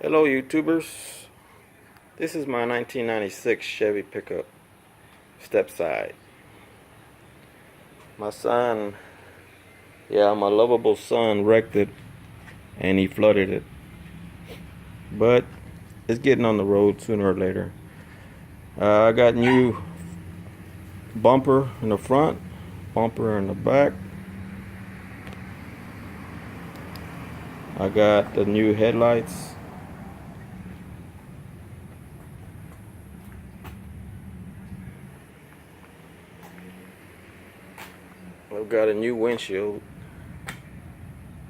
Hello YouTubers, this is my 1996 Chevy pickup step side. My son, my lovable son wrecked it and he flooded it, but it's getting on the road sooner or later. I got new bumper in the front, bumper in the back. I got the new headlights. I've got a new windshield.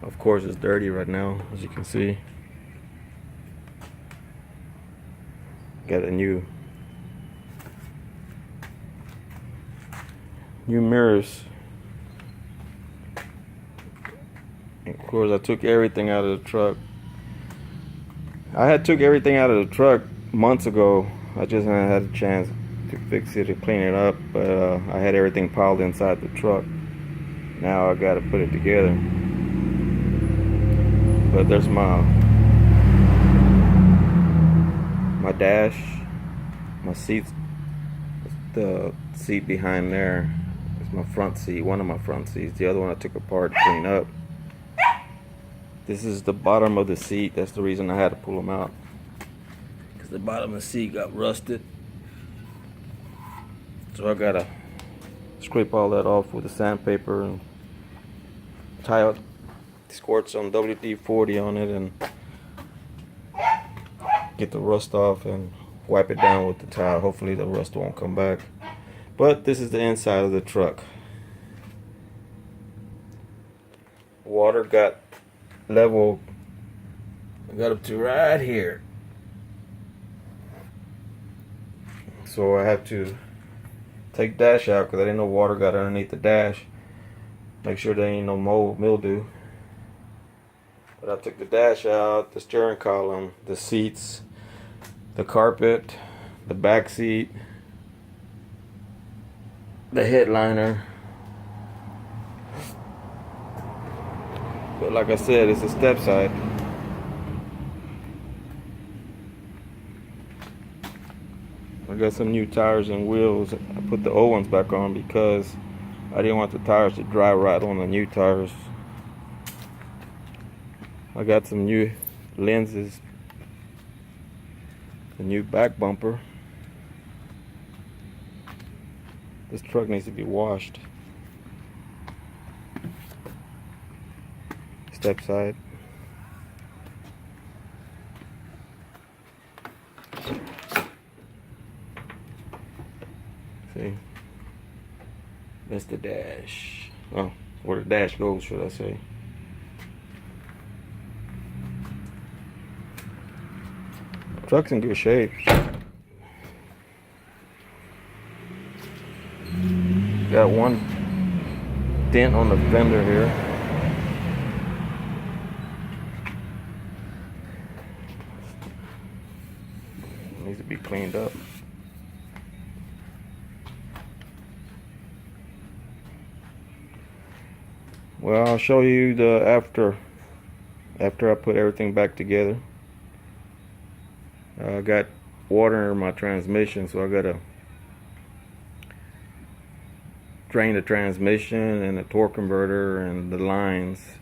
Of course it's dirty right now, as you can see. Got a new mirrors. And of course I took everything out of the truck. I took everything out of the truck months ago. I just hadn't had a chance to fix it and clean it up, but I had everything piled inside the truck. Now I gotta put it together. But there's my dash, my seats, the seat behind there is my front seat, one of my front seats. The other one I took apart to clean up. This is the bottom of the seat. That's the reason I had to pull them out, because the bottom of the seat got rusted. So I gotta scrape all that off with the sandpaper and tie out squirts on WD-40 on it and get the rust off and wipe it down with the towel. Hopefully the rust won't come back. But this is the inside of the truck. Water got level, I got up to right here. So I have to take dash out because I didn't know water got underneath the dash. Make sure there ain't no mildew. But I took the dash out, the steering column, the seats, the carpet, the back seat, the headliner. But like I said, it's a step side. I got some new tires and wheels. I put the old ones back on because I didn't want the tires to dry rot on the new tires. I got some new lenses, a new back bumper. This truck needs to be washed. Step side. See? That's the dash. Oh, where the dash goes, should I say. Truck's in good shape. Got one dent on the fender here. Needs to be cleaned up. Well, I'll show you the after I put everything back together. I got water in my transmission, so I gotta drain the transmission and the torque converter and the lines,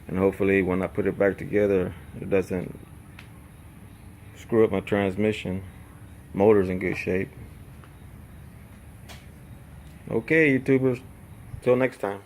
and hopefully when I put it back together it doesn't screw up my transmission. Motor's in good shape. Okay, YouTubers, till next time.